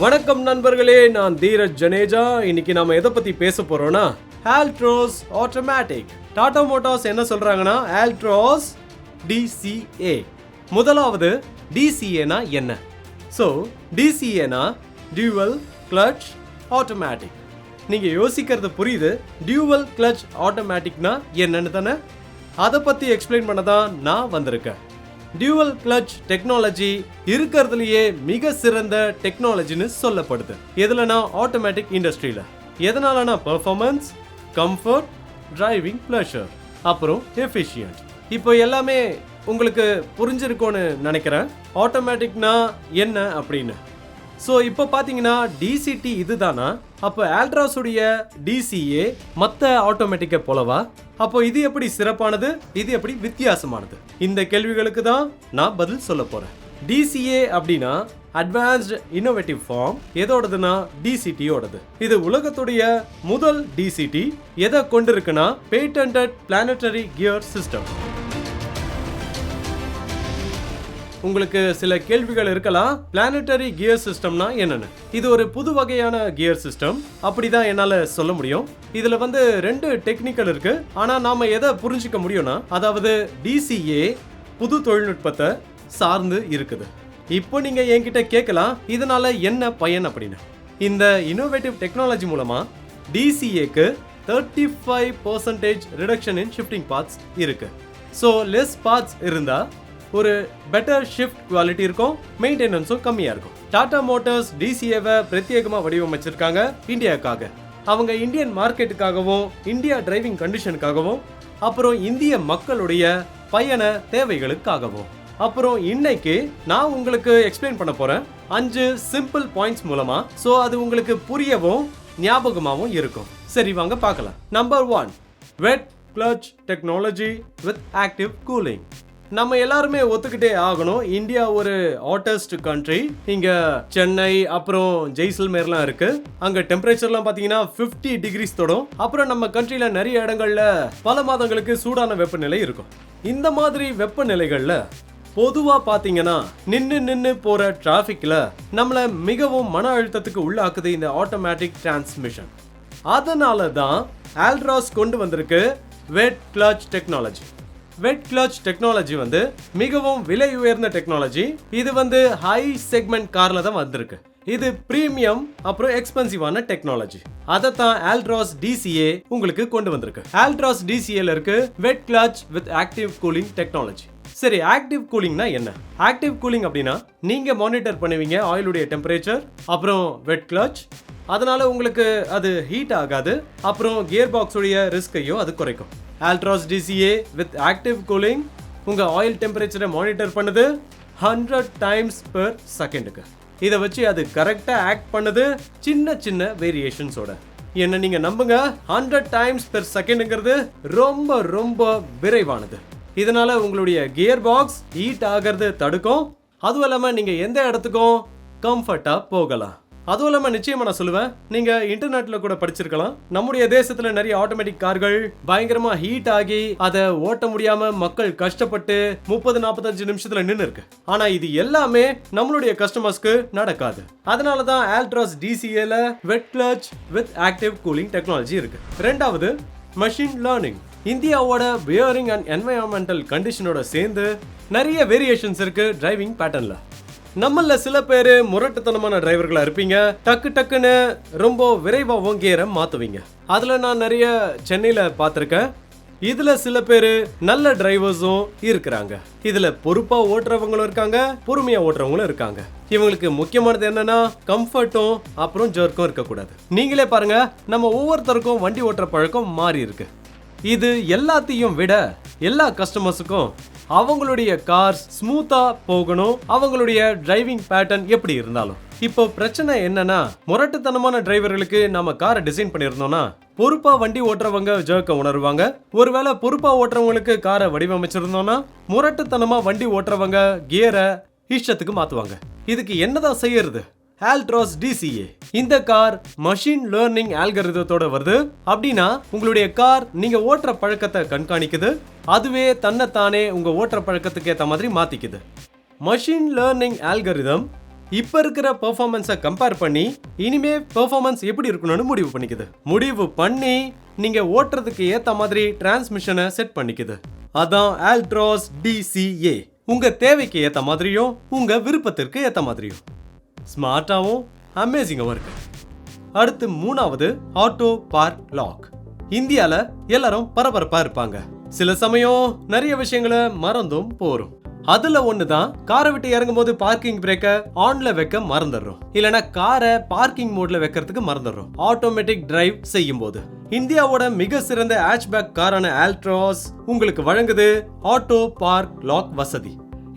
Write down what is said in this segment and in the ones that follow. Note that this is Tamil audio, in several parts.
வணக்கம் நண்பர்களே, நான் தீரஜ் ஜனேஜா. இன்னைக்கு நாம எதை பத்தி பேச போறோம்னா ALTROZ Automatic. டாடா மோட்டார்ஸ் என்ன சொல்றாங்கன்னா ALTROZ DCA. முதலாவது DCA னா என்ன? ஸோ DCA னா டியூவல் கிளட்ச் ஆட்டோமேட்டிக். நீங்க யோசிக்கிறது புரியுது. டியூவல் கிளட்ச் ஆட்டோமேட்டிக்னா என்னன்னு தானே? அதை பத்தி எக்ஸ்பிளைன் பண்ண தான் நான் வந்திருக்கேன். டியூவல் கிளட்ச் டெக்னாலஜி இருக்கிறதுலயே மிக சிறந்த டெக்னாலஜின்னு சொல்லப்படுது. எதுலனா ஆட்டோமேட்டிக் இண்டஸ்ட்ரியில. எதனாலனா பெர்ஃபார்மன்ஸ், கம்ஃபர்ட், டிரைவிங் பிளஷர், அப்புறம் எஃபிஷியன்ட். இப்போ எல்லாமே உங்களுக்கு புரிஞ்சிருக்கும்னு நினைக்கிறேன். ஆட்டோமேட்டிக்னா என்ன அப்படின்னு. ஸோ இப்போ பார்த்தீங்கன்னா டிசிடி இதுதானா? அப்போ ஆல்ட்ராஸுடைய டிசிஏ மற்ற ஆட்டோமேட்டிக்கை போலவா? அப்போ இது எப்படி சிறப்பானது, இது எப்படி வித்தியாசமானது? இந்த கேள்விகளுக்கு தான் நான் பதில் சொல்ல போறேன். டிசிஏ அப்படின்னா அட்வான்ஸ்டு இன்னோவேட்டிவ் ஃபார்ம். எதோடதுன்னா டிசிடியோடது. இது உலகத்துடைய முதல் டிசிடி. எதை கொண்டிருக்குன்னா பேட்டன்டட் பிளானட்டரி கியர் சிஸ்டம். உங்களுக்கு சில கேள்விகள் இருக்கலாம். பிளானட்டரி கியர் சிஸ்டம்னா என்னன்னு? இது ஒரு புது வகையான கியர் சிஸ்டம், அப்படிதான் என்னால சொல்ல முடியும். இதுல ரெண்டு டெக்னிக்கல் இருக்கு. ஆனா நாம எதை புரிஞ்சுக்க முடியும்னா, அதாவது டிசிஏ புது தொழில்நுட்பத்தை சார்ந்து இருக்குது. இப்போ நீங்க என்கிட்ட கேட்கலாம், இதனால என்ன பயன் அப்படின்னு. இந்த இன்னோவேட்டிவ் டெக்னாலஜி மூலமா டிசிஏக்கு 35% ரிடக்ஷன் இன் ஷிஃப்டிங் பார்ட்ஸ் இருக்கு. ஸோ லெஸ் பார்ட்ஸ் இருந்தா ஒரு பெட்டர் ஷிஃப்ட் குவாலிட்டி இருக்கும், மெயின்டெனன்ஸும் கம்மியா இருக்கும். டாடா மோட்டார்ஸ் டிசிஏவை பிரத்யேகமா வடிவமைச்சிருக்காங்க இந்தியாவுக்காக. அவங்க இந்தியன் மார்க்கெட்டுக்காகவும், இந்தியா டிரைவிங் கண்டிஷனுக்காகவும், அப்புறம் இந்திய மக்களுடைய பயண தேவைகளுக்காகவும். அப்புறம் இன்னைக்கு நான் உங்களுக்கு எக்ஸ்பிளைன் பண்ண போறேன் 5 சிம்பிள் பாயிண்ட்ஸ் மூலமா. ஸோ அது உங்களுக்கு புரியவும் ஞாபகமாகவும் இருக்கும். சரி, வாங்க பார்க்கலாம். Number 1, wet clutch technology with active cooling. நம்ம எல்லாருமே ஒத்துக்கிட்டே ஆகணும், இந்தியா ஒரு ஹாட்டஸ்ட் கண்ட்ரி. இங்க சென்னை அப்புறம் ஜெய்சல்மேர்லாம் இருக்கு. அங்க டெம்பரேச்சர்லாம் பாத்தீங்கன்னா 50 டிகிரிஸ் தொடும். அப்புறம் நம்ம கண்ட்ரில நிறைய இடங்கள்ல பல மாதங்களுக்கு சூடான வெப்பநிலை இருக்கும். இந்த மாதிரி வெப்பநிலைகள்ல பொதுவா பாத்தீங்கன்னா நின்னு போற டிராபிக்ல நம்மள மிகவும் மன அழுத்தத்துக்கு உள்ளாக்குது இந்த ஆட்டோமேட்டிக் டிரான்ஸ்மிஷன். அதனால தான் ஆல்ட்ராஸ் கொண்டு வந்திருக்கு வெட் கிளட்ச் டெக்னாலஜி. வெட் கிளட்ச் டெக்னாலஜி மிகவும் விலை உயர்ந்த டெக்னாலஜி. இது ஹை செக்மெண்ட் கார்ல தான் வந்திருக்கு. இது பிரீமியம் அப்புறம் எக்ஸ்பென்சிவான டெக்னாலஜி. அதை தான் ALTROZ DCA உங்களுக்கு கொண்டு வந்திருக்கு. ALTROZ DCAல இருக்கு wet clutch with active cooling technology. சரி, ஆக்டிவ் கூலிங்னா என்ன? ஆக்டிவ் கூலிங் அப்படின்னா நீங்க மானிட்டர் பண்ணுவீங்க ஆயிலுடைய டெம்பரேச்சர், அப்புறம் வெட் கிளட்ச். அதனால உங்களுக்கு அது ஹீட் ஆகாது. அப்புறம் கியர் பாக்ஸ் உடைய ரிஸ்கையும் அது குறைக்கும். ALTROZ DCA with active cooling உங்க ஆயில் டெம்பரேச்சரை மானிட்டர் பண்ணுது 100 டைம்ஸ் பெர் செகண்டுக்கு. இதை வச்சு அது கரெக்டா ஆக்ட் பண்ணுது, சின்ன சின்ன வேரியேஷன்ஸோட. என்ன நீங்க நம்புங்க, 100 டைம்ஸ் பெர் செகண்டுங்கிறது ரொம்ப ரொம்ப விரைவானது. இதனால உங்களுடைய கியர் பாக்ஸ் ஹீட் ஆகிறது தடுக்கும். அதுவும் இல்லாம நீங்க எந்த இடத்துக்கும் கம்ஃபர்ட்டா போகலாம். அதுவும் இல்லாம நிச்சயமா நான் சொல்லுவேன், நீங்க இன்டர்நெட்ல கூட படிச்சிருக்கலாம், நம்முடைய தேசத்துல நிறைய ஆட்டோமேட்டிக் கார்கள் பயங்கரமா ஹீட் ஆகி அதை ஓட்ட முடியாம மக்கள் கஷ்டப்பட்டு 30-45 நிமிஷத்துல நின்று இருக்கு. ஆனா இது எல்லாமே நம்மளுடைய கஸ்டமர்ஸ்க்கு நடக்காது. அதனாலதான் ALTROZ DCAல wet clutch with active cooling technology இருக்கு. ரெண்டாவது, மெஷின் லேர்னிங். இந்தியாவோட பியரிங் அண்ட் என்வைரன்மெண்டல் கண்டிஷனோட சேர்ந்து நிறைய வேரியேஷன்ஸ் இருக்கு டிரைவிங் பேட்டர்ன்ல. நம்மள சில பேர் முரட்டுத்தனமான டிரைவர்களா இருப்பீங்க. டக்குன்னு ரொம்ப விரைவாகவும் கியரை மாத்துவீங்க. அதுல நான் நிறைய சென்னையில பார்த்திருக்கேன். இதுல சில பேர் நல்ல டிரைவர்ஸும் இருக்கிறாங்க. இதுல பொறுப்பா ஓட்டுறவங்களும் இருக்காங்க, பொறுமையா ஓட்டுறவங்களும் இருக்காங்க. இவங்களுக்கு முக்கியமானது என்னன்னா கம்ஃபர்ட்டும் அப்புறம் ஜர்க்கும் இருக்கக்கூடாது. நீங்களே பாருங்க, நம்ம ஒவ்வொருத்தருக்கும் வண்டி ஓட்டுற பழக்கம் மாறி இருக்கு. இது எல்லாத்தையும் விட எல்லா கஸ்டமர்ஸுக்கும் அவங்களுடைய கார் ஸ்மூத்தா போகணும், அவங்களுடைய டிரைவிங் பேட்டர்ன் எப்படி இருந்தாலும். இப்போ பிரச்சனை என்னன்னா, முரட்டுத்தனமான டிரைவர்களுக்கு நம்ம காரை டிசைன் பண்ணிருந்தோம்னா பொறுப்பா வண்டி ஓட்டுறவங்க ஜர்க்க உணர்வாங்க. ஒருவேளை பொறுப்பா ஓட்டுறவங்களுக்கு காரை வடிவமைச்சிருந்தோம்னா முரட்டுத்தனமா வண்டி ஓட்டுறவங்க கியரை இஷ்டத்துக்கு மாத்துவாங்க. இதுக்கு என்னதான் செய்யறது? ALTROZ DCA இந்த கார் மஷின் லேர்னிங் ஆல்கரிதத்தோட வருது. அப்படின்னா உங்களுடைய கார் நீங்க ஓட்டுற பழக்கத்தை கண்காணிக்குது. அதுவே தன்னைத்தானே உங்க ஓட்டுற பழக்கத்துக்கு ஏற்ற மாதிரி மாத்திக்குது. மஷின் லேர்னிங் ஆல்கரிதம் இப்ப இருக்கிற பெர்ஃபார்மன்ஸை கம்பேர் பண்ணி இனிமே பெர்ஃபார்மன்ஸ் எப்படி இருக்கணும்னு முடிவு பண்ணிக்குது. முடிவு பண்ணி நீங்க ஓட்டுறதுக்கு ஏத்த மாதிரி டிரான்ஸ்மிஷனை செட் பண்ணிக்குது. அதான் ALTROZ DCA. உங்க தேவைக்கு ஏத்த மாதிரியும் உங்க விருப்பத்திற்கு ஏத்த மாதிரியும் ஸ்மார்ட்டாவும் அமேசிங்காவும் இருக்கு. அடுத்து மூணாவது ஆட்டோ பார்க் லாக். இந்தியால எல்லாரும் பரபரப்பா இருப்பாங்க. சில சமயம் நிறைய விஷயங்களை மறந்தும் போறோம். அதுல ஒண்ணுதான் காரை விட்டு இறங்கும் போது பார்க்கிங் பிரேக்க ஆன்ல வைக்க மறந்துடுறோம், இல்லனா காரை பார்க்கிங் மோட்ல வைக்கிறதுக்கு மறந்துடுறோம் ஆட்டோமேட்டிக் டிரைவ் செய்யும் போது. இந்தியாவோட மிக சிறந்த ஹேட்ச்பேக் காரான ALTROZ உங்களுக்கு வழங்குது ஆட்டோ பார்க் லாக் வசதி.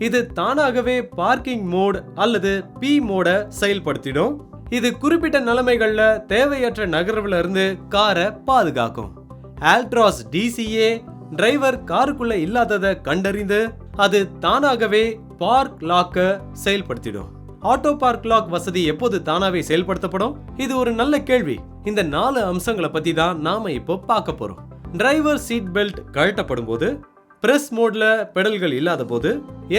இது தானாகவே பார்க்கிங் மோட் அல்லது P மோட செயல்படுத்திடும். இது குறிப்பிட்ட நிலைமைகள்ல தேவையற்ற நகர்வுல இருந்து காரை பாதுகாக்கும். ALTROZ DCA டிரைவர் காருக்குள்ள இல்லாததை கண்டறிந்து அது தானாகவே பார்க் லாக்க செயல்படுத்திடும். ஆட்டோ பார்க் லாக் வசதி எப்போது தானாவே செயல்படுத்தப்படும்? இது ஒரு நல்ல கேள்வி. இந்த 4 அம்சங்களை பத்தி தான் நாம இப்போ பார்க்க போறோம். டிரைவர் சீட் பெல்ட் கழட்டப்படும் போது, பிரஸ் மோட்ல பெடல்கள் இல்லாத போது,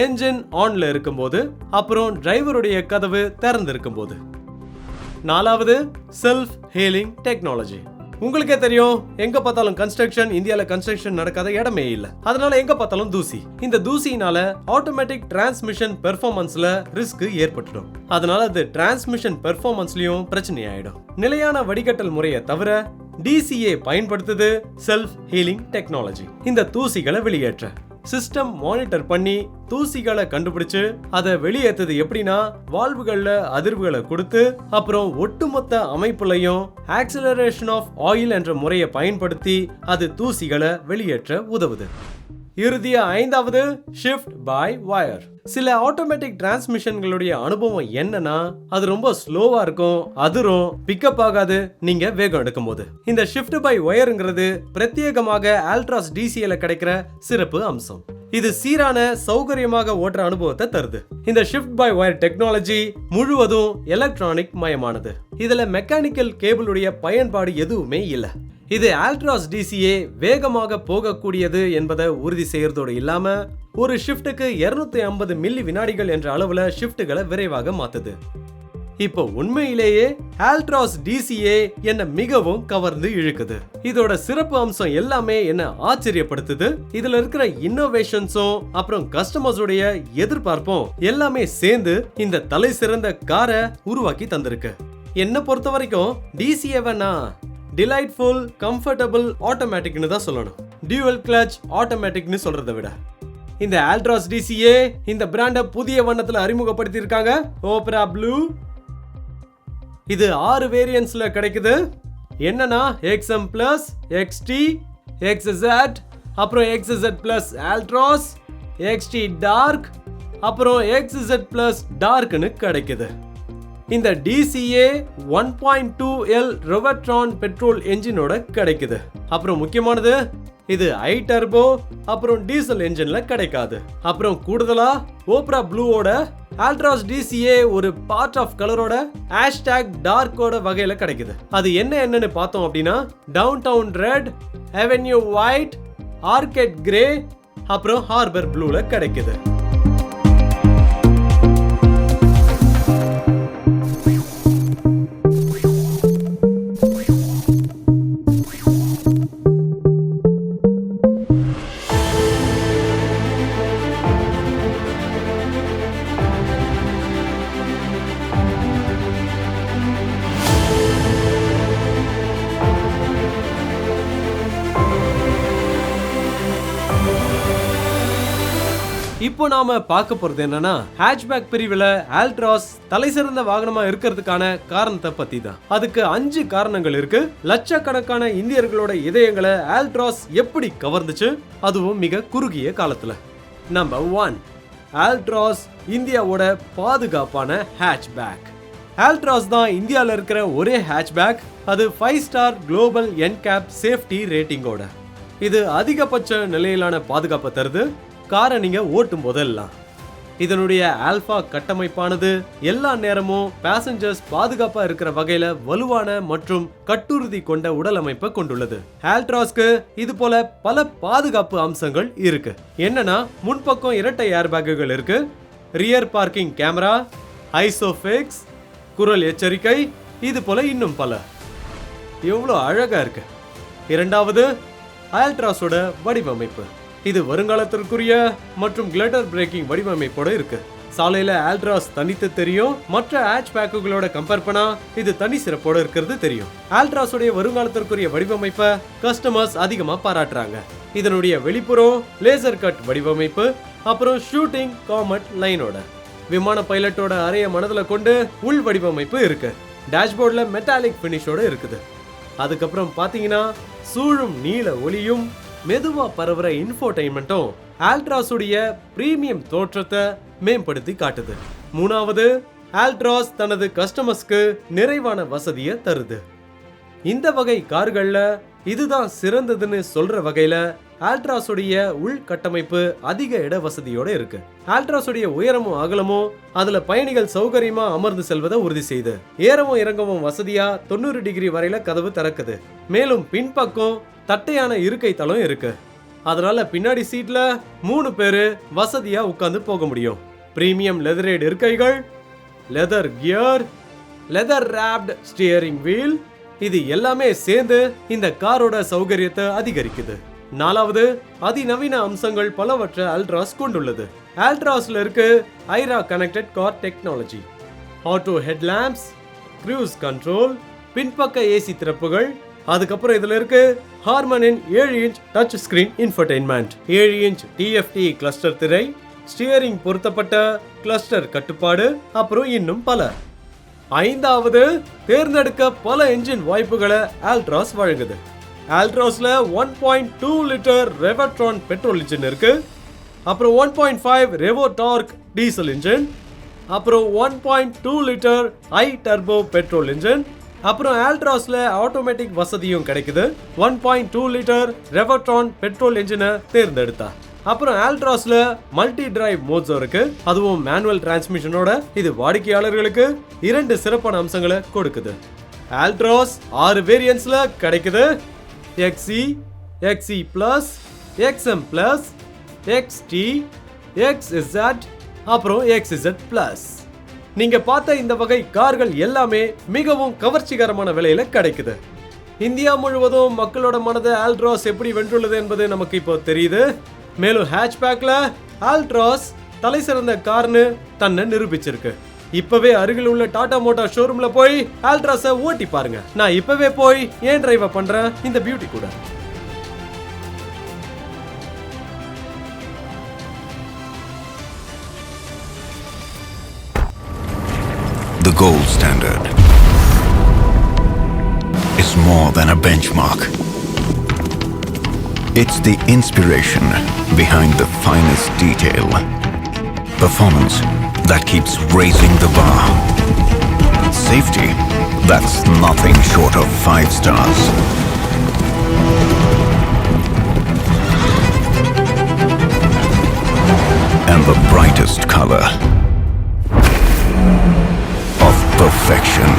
என்ஜின் ஆன்ல இருக்கும் போது, அப்புறம் டிரைவருடைய கதவு திறந்து இருக்கும் போது. 4வது செல்ஃப் ஹீலிங் டெக்னாலஜி. உங்களுக்கே தெரியும், எங்க பார்த்தாலும் கன்ஸ்ட்ரக்ஷன், இந்தியால கன்ஸ்ட்ரக்ஷன் நடக்காத இடமே இல்ல. அதனால எங்க பார்த்தாலும் தூசி. இந்த தூசினால ஆட்டோமேட்டிக் டிரான்ஸ்மிஷன் பெர்ஃபார்மன்ஸ்ல ரிஸ்க் ஏற்பட்டுடும். அதனால அது டிரான்ஸ்மிஷன் பெர்ஃபார்மன்ஸ்லயும் பிரச்சனை ஆயிடும். நிலையான வடிகட்டல் முறையை தவிர DCA பயன்படுத்துது செல்ஃப் ஹீலிங் டெக்னாலஜி. இந்த தூசிகளை வெளியேற்ற சிஸ்டம் மானிட்டர் பண்ணி தூசிகளை கண்டுபிடிச்சு அதை வெளியேற்றது எப்படின்னா, வால்வுகள்ல அதிர்வுகளை கொடுத்து அப்புறம் ஒட்டுமொத்த அமைப்புலையும் ஆக்சிலரேஷன் ஆஃப் ஆயில் என்ற முறையை பயன்படுத்தி அது தூசிகளை வெளியேற்ற உதவுது. இறுதியா 5வது ஷிஃப்ட் பை வயர். சில ஆட்டோமேட்டிக் டிரான்ஸ்மிஷன்களுடைய அனுபவம் என்னன்னா, அது ரொம்ப ஸ்லோவா இருக்கும், அதிரும், பிக்கப் ஆகாது நீங்க வேகம் எடுக்கும் போது. இந்த ஷிஃப்ட் பை வயர்ங்கிறது பிரத்யேகமாக ALTROZ DCA கிடைக்கிற சிறப்பு அம்சம். இது சீரான சௌகரியமாக ஓட்டுற அனுபவத்தை தருது. இந்த ஷிஃப்ட் பை வயர் டெக்னாலஜி முழுவதும் எலக்ட்ரானிக் மயமானது. இதுல மெக்கானிக்கல் கேபிளுடைய பயன்பாடு எதுவுமே இல்ல. இது ALTROZ DCA வேகமாக போகக்கூடியது என்பதை உறுதி செய்யறதோடு இல்லாம ஒரு ஷிஃப்ட்டுக்கு 250 மில்லி வினாடிகள் என்ற அளவுல ஷிஃப்ட்டுகளை விரைவாக மாத்துது. இப்போ உண்மையிலேயே ALTROZ DCA என்ன மிகவும் கவர்ந்து இழுக்குது. இதோட சிறப்பு அம்சம் எல்லாமே என்ன ஆச்சரியப்படுத்துது. இதுல இருக்கிற இன்னோவேஷன்ஸும் அப்புறம் கஸ்டமர்ஸோடைய எதிர்பார்ப்பும் எல்லாமே சேர்ந்து இந்த தலை சிறந்த காரை உருவாக்கி தந்திருக்கு. என்ன பொறுத்த வரைக்கும் DCA டிலைட்ஃபுல் கம்ஃபர்டபுள் ஆட்டோமேட்டிக்னு தான் சொல்லணும். டியூவல் கிளட்ச் ஆட்டோமேட்டிக்னு சொல்றதை விட இந்த ALTROZ DCA இந்த பிராண்டை புதிய வண்ணத்துல அறிமுகப்படுத்தி இருக்காங்க. Opera blue. இது 6 வேரியன்ட்ஸ்ல கிடைக்குது. என்னன்னா XM Plus, XT, XZ, அப்புறம் XZ Plus ALTROZ, XT Dark, அப்புறம் XZ Plus Darkனு கிடைக்குது. இந்த DCA 1.2L ரெவர்ட்ரான் பெட்ரோல் என்ஜினோட கிடைக்குது. அப்புறம் முக்கியமானது, இது ஐ டர்போ அப்புறம் டீசல் என்ஜின்ல கிடைக்காது. அப்புறம் கூடுதலா ஓப்ரா ப்ளூவோட ALTROZ DCA ஒரு பார்ட் ஆஃப் கலரோட #டார்க்கோட வகையில கிடைக்குது. அது என்னன்னு பார்த்தோம் அப்படின்னா, downtown red, avenue white, arcade grey, அப்புறம் ஹார்பர் ப்ளூல கிடைக்குது. இப்போ நாம பார்க்க போறது என்னன்னா, ஹேட்ச்பேக் பிரிவுல ALTROZ தலைசிறந்த வாகனமா இருக்கிறதுக்கான காரணத்தை பத்தி தான். அதுக்கு 5 காரணங்கள் இருக்கு. லட்சக்கணக்கான இந்தியர்களோட இதயங்களை ALTROZ எப்படி கவர்ந்துச்சு, அதுவும் மிக குறுகிய காலத்துல. நம்பர் 1, ALTROZ இந்தியாவோட பாதுகாப்பான ஹேட்ச்பேக். ALTROZ தான் இந்தியால இருக்கிற ஒரே ஹேட்ச்பேக். அது 5 ஸ்டார் குளோபல் என்கேப் சேஃப்டி ரேட்டிங்கோட. இது அதிகபட்ச நிலையிலான பாதுகாப்பை தருது காரை நீங்க ஓட்டும் போதெல்லாம். இதனுடைய ஆல்பா கட்டமைப்பானது எல்லா நேரமும் பேசஞ்சர்ஸ் பாதுகாப்பா இருக்கிற வகையில வலுவான மற்றும் கட்டுறுதி கொண்ட உடல் அமைப்பை கொண்டுள்ளது. ALTROZக்கு இது போல பல பாதுகாப்பு அம்சங்கள் இருக்கு. என்னன்னா, முன்பக்கம் இரட்டை ஏர்பேக்குகள் இருக்கு, ரியர் பார்க்கிங் கேமரா, ஐசோஃபிக்ஸ், குரல் எச்சரிக்கை, இது போல இன்னும் பல. எவ்வளோ அழகா இருக்கு. இரண்டாவது, ஆல்ட்ராஸோட வடிவமைப்பு. இது வருங்காலத்திற்குரிய மற்றும் கிளட்டர் பிரேக்கிங் வடிவமைப்போட இருக்கு. சாலையில ஆல்ட்ராஸ் தனித்து தெரியும், மற்ற ஹேட்ச் பேக்குகளோட கம்பேர் பண்ணா இது தனி சிறப்போட இருக்கிறது தெரியும். ஆல்ட்ராஸோட வருங்காலத்திற்குரிய வடிவமைப்பை கஸ்டமர்ஸ் அதிகமா பாராட்டுறாங்க. இதனுடைய வெளிப்புறம் லேசர் கட் வடிவமைப்பு, அப்புறம் ஷூட்டிங் காமெட் லைனோட விமான பைலட்டோட அறைய மனதுல கொண்டு உள் வடிவமைப்பு இருக்கு. டேஷ்போர்ட்ல மெட்டாலிக் பினிஷோட இருக்குது. அதுக்கப்புறம் பாத்தீங்கன்னா சூழும் நீல ஒளியும் மெதுவா பரவுற இன்ஃபோடைன்மெண்ட்டும் ஆல்ட்ராஸுடைய பிரீமியம் தோற்றத்தை மேம்படுத்தி காட்டுது. மூணாவது, ஆல்ட்ராஸ் தனது கஸ்டமர்ஸ்க்கு நிறைவான வசதியை தருது. இந்த வகை கார்கள்ல இதுதான் சிறந்ததுன்னு சொல்ற வகையில ஆல்ட்ராஸுடைய உள்கட்டமைப்பு அதிக இட வசதியோட இருக்கு. ஆல்ட்ராஸுடைய உயரமும் அகலமும் அதுல பயணிகள் சௌகரியமா அமர்ந்து செல்வதை உறுதி செய்து ஏறவும் இறங்கவும் வசதியா 90 டிகிரி வரையில கதவு திறக்குது. மேலும் பின்பக்கம் தட்டையான இருக்கை தளம் இருக்கு. அதனால பின்னாடி சீட்ல 3 பேரு வசதியா உட்கார்ந்து போக முடியும். பிரீமியம் லெதரேட் இருக்கைகள், leather gear, leather wrapped steering wheel, இது எல்லாமே சேர்ந்து இந்த காரோட சௌகரியத்தை அதிகரிக்குது. நாலாவது, அதிநவீன அம்சங்கள் பலவற்றை ஆல்ட்ராஸ் கொண்டுள்ளது. ஆல்ட்ராஸ்ல இருக்கு iRA connected car technology, auto headlamps, cruise control, பின்பக்க ஏசி திறப்புகள். அதுக்கப்புறம் இதுல இருக்கு ஹார்மனின் 7 inch touch screen infotainment, 7 inch TFT cluster திரை, ஸ்டியரிங் பொருத்தப்பட்ட கிளஸ்டர் கட்டுப்பாடு, அப்புறம் இன்னும் பல. ஐந்தாவது, தேர்ந்தெடுக்க பல என்ஜின் வாய்ப்புகளை ஆல்ட்ராஸ் வழங்குது. ஆல்ட்ராஸ்ல 1.2 லிட்டர் ரெவட்ரான் பெட்ரோல் இன்ஜின் இருக்கு, அப்புறம் 1.5 ரெவோ டார்க் டீசல் இன்ஜின், அப்புறம் 1.2 லிட்டர் ஐ டர்போ பெட்ரோல் இன்ஜின், அப்புறம் ஆல்ட்ராஸ்ல ஆட்டோமேட்டிக் வசதியும் கிடைக்குது. 1.2 லிட்டர் ரெவட்ரான் பெட்ரோல் இன்ஜினை தேர்ந்தெடுத்தா. அப்புறம் ஆல்ட்ராஸ்ல மல்டி டிரைவ் மோட்ஸ் இருக்கு, அதுவும் மேனுவல் டிரான்ஸ்மிஷனோட. இது வாடிக்கையாளர்களுக்கு 2 சிறப்பான அம்சங்களை கொடுக்குது. ஆல்ட்ராஸ் 6 வேரியன்ட்ஸ்ல கிடைக்குது. XE, XE Plus, XM Plus, XT, XZ, அப்புறம் XZ Plus. நீங்க பார்த்த இந்த வகை கார்கள் எல்லாமே மிகவும் கவர்ச்சிகரமான விலையில கிடைக்குது. இந்தியா முழுவதும் மக்களோட மனதை ஆல்ட்ராஸ் எப்படி வென்றுள்ளது என்பது நமக்கு இப்போ தெரியுது. மேலும் ஹேட்ச்பேக்ல ஆல்ட்ராஸ் தலை சிறந்த கார்னு தன்னை நிரூபிச்சிருக்கு. இப்பவே அருகில் உள்ள டாடா மோட்டார் ஷோரூம்ல போய் ஆல்ட்ராஸை ஓட்டி பாருங்க. நான் இப்பவே போய் ஏன் டிரைவ் பண்றேன் இந்த பியூட்டி கூட. The gold standard is more than a benchmark. It's the inspiration behind the finest detail. Performance that keeps raising the bar. Safety that's nothing short of 5 stars. And the brightest color of perfection.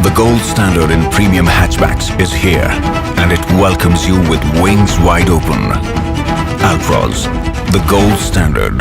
The gold standard in premium hatchbacks is here, and it welcomes you with wings wide open. ALTROZ, the gold standard.